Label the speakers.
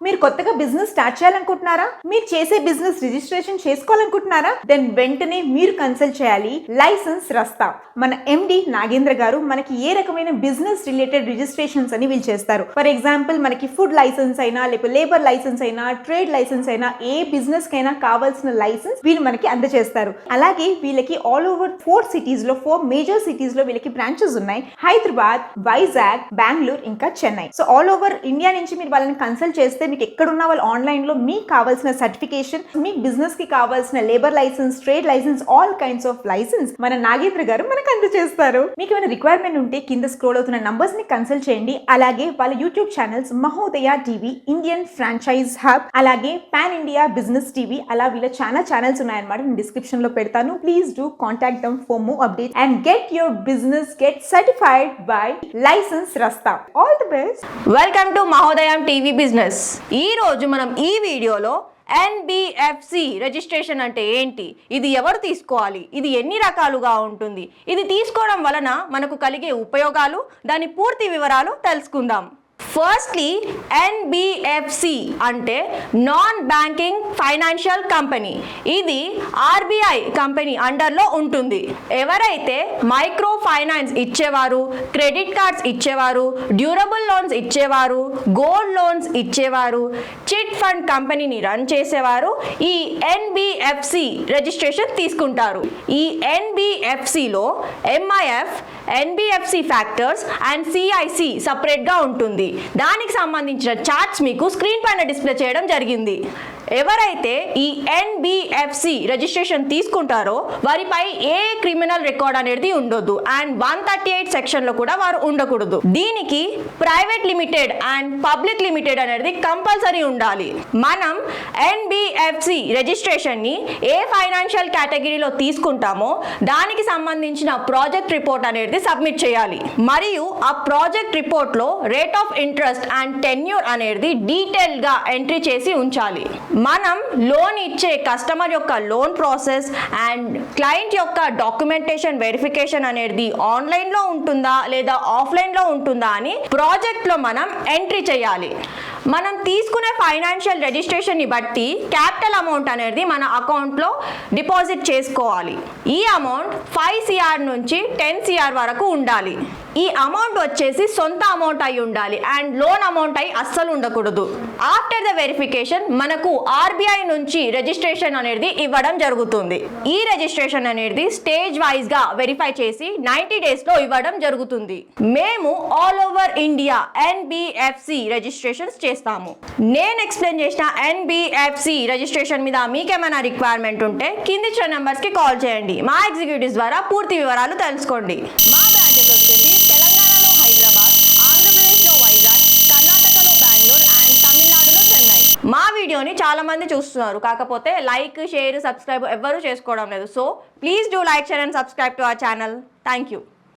Speaker 1: మీరు కొత్తగా business start చేయాలనుకుంటున్నారా? మీరు చేసే బిజినెస్ రిజిస్ట్రేషన్ చేసుకోవాలనుకుంటున్నారా? దెన్ వెంటనే మీరు కన్సల్ట్ చేయాలి లైసెన్స్ రస్తా. మన ఎండి నాగేంద్ర గారు మనకి ఏ రకమైన బిజినెస్ రిలేటెడ్ రిజిస్ట్రేషన్స్ అని వీళ్ళు చేస్తారు. ఫర్ ఎగ్జాంపుల్ మనకి ఫుడ్ లైసెన్స్ అయినా, లేకపోతే లేబర్ లైసెన్స్ అయినా, ట్రేడ్ లైసెన్స్ అయినా, ఏ బిజినెస్ కైనా కావాల్సిన లైసెన్స్ వీళ్ళు మనకి అందజేస్తారు. అలాగే వీళ్ళకి ఆల్ ఓవర్ 4 మేజర్ సిటీస్ లో వీళ్ళకి బ్రాంచెస్ ఉన్నాయి. హైదరాబాద్, వైజాగ్, బెంగళూరు, ఇంకా Chennai. So all over India నుంచి మీరు వాళ్ళని కన్సల్ట్ చేస్తే మీకు ఎక్కడున్నా వాళ్ళు ఆన్లైన్ లో మీకు కావాల్సిన సర్టిఫికేషన్, మీ బిజినెస్ కి కావాల్సిన labour licence, trade licence, all kinds of licence మన నాగేంద్ర గారు మనకు అందజేస్తారు. మీకు ఏమైనా రిక్వైర్మెంట్ ఉంటే కింద స్క్రోల్ అవుతున్న నంబర్స్ ని కన్సల్ట్ చేయండి. అలాగే వాళ్ళ YouTube channels Mahodaya TV, Indian franchise hub, అలాగే పాన్ ఇండియా బిజినెస్ టీవీ, అలా వీళ్ళ ఛానల్స్ ఉన్నాయన్నమాట. నేను డిస్క్రిప్షన్ లో పెడతాను. Please do contact them for more update and get your business get certified by license Rasta. All the best.
Speaker 2: Welcome to Mahodayam TV business. ఈ రోజు మనం ఈ వీడియోలో NBFC రిజిస్ట్రేషన్ అంటే ఏంటి, ఇది ఎవరు తీసుకోవాలి, ఇది ఎన్ని రకాలుగా ఉంటుంది, ఇది తీసుకోవడం వలన మనకు కలిగే ఉపయోగాలు, దాని పూర్తి వివరాలు తెలుసుకుందాం. ఫస్ట్లీ NBFC అంటే నాన్ బ్యాంకింగ్ ఫైనాన్షియల్ కంపెనీ. ఇది RBI కంపెనీ అండర్లో ఉంటుంది. ఎవరైతే మైక్రో ఫైనాన్స్ ఇచ్చేవారు, క్రెడిట్ కార్డ్స్ ఇచ్చేవారు, డ్యూరబుల్ లోన్స్ ఇచ్చేవారు, గోల్డ్ లోన్స్ ఇచ్చేవారు, చిట్ ఫండ్ కంపెనీని రన్ చేసేవారు ఈ NBFC రిజిస్ట్రేషన్ తీసుకుంటారు. ఈ NBFCలో MIF, NBFC factors and CIC సపరేట్గా ఉంటుంది. దానికి సంబంధించిన చార్ట్స్ మీకు స్క్రీన్ పైన డిస్ప్లే చేయడం జరిగింది. ఎవరైతే ఈ NBFC రిజిస్ట్రేషన్ తీసుకుంటారో వారిపై ఏ క్రిమినల్ రికార్డ్ అనేది ఉండొద్దు అండ్ 138 సెక్షన్ లో కూడా వారు ఉండకూడదు. దీనికి private limited and public limited అనేది కంపల్సరీ ఉండాలి. మనం NBFC రిజిస్ట్రేషన్ ని ఏ ఫైనాన్షియల్ కేటగిరీలో తీసుకుంటామో దానికి సంబంధించిన ప్రాజెక్ట్ రిపోర్ట్ అనేది సబ్మిట్ చేయాలి. మరియు ఆ ప్రాజెక్ట్ రిపోర్ట్ లో rate of interest and tenure అనేది డీటెయిల్ గా ఎంట్రీ చేసి ఉంచాలి. మనం లోన్ ఇచ్చే కస్టమర్ యొక్క లోన్ ప్రాసెస్ అండ్ క్లయింట్ యొక్క డాక్యుమెంటేషన్ వెరిఫికేషన్ అనేది ఆన్లైన్ లో ఉంటుందా లేదా ఆఫ్లైన్ లో ఉంటుందా అని ప్రాజెక్ట్ లో మనం ఎంట్రీ చేయాలి. మనం తీసుకునే ఫైనాన్షియల్ రిజిస్ట్రేషన్ ని బట్టి క్యాపిటల్ అమౌంట్ అనేది మన అకౌంట్ లో డిపాజిట్ చేసుకోవాలి. ఈ అమౌంట్ 5 CR నుంచి 10 CR వరకు ఉండాలి. ఈ అమౌంట్ వచ్చేసి సొంత అమౌంట్ అయి ఉండాలి అండ్ లోన్ అమౌంట్ అయి అస్సలు ఉండకూడదు. ఆఫ్టర్ ద వెరిఫికేషన్ మనకు RBI నుంచి రిజిస్ట్రేషన్ అనేది ఇవ్వడం జరుగుతుంది. ఈ రిజిస్ట్రేషన్ అనేది స్టేజ్ వైజ్ గా వెరిఫై చేసి 90 డేస్ లో ఇవ్వడం జరుగుతుంది. మేము all over India NBFC registrations చేస్తాము. నేను ఎక్స్ప్లెయిన్ చేసిన NBFC రిజిస్ట్రేషన్ మీద మీకేమైనా రిక్వైర్మెంట్ ఉంటే కింది ఇచ్చిన నెంబర్స్ కి కాల్ చేయండి. మా ఎగ్జిక్యూటివ్స్ ద్వారా పూర్తి వివరాలు తెలుసుకోండి. మా బ్రాంచెస్ వచ్చేసి తెలంగాణలో హైదరాబాద్, ఆంధ్రప్రదేశ్లో వైజాగ్, కర్ణాటకలో బెంగళూరు అండ్ తమిళనాడులో చెన్నై. మా వీడియోని చాలా మంది చూస్తున్నారు, కాకపోతే లైక్, షేర్, సబ్స్క్రైబ్ ఎవ్వరూ చేసుకోవడం లేదు. So please do like, share and subscribe to our channel. Thank you.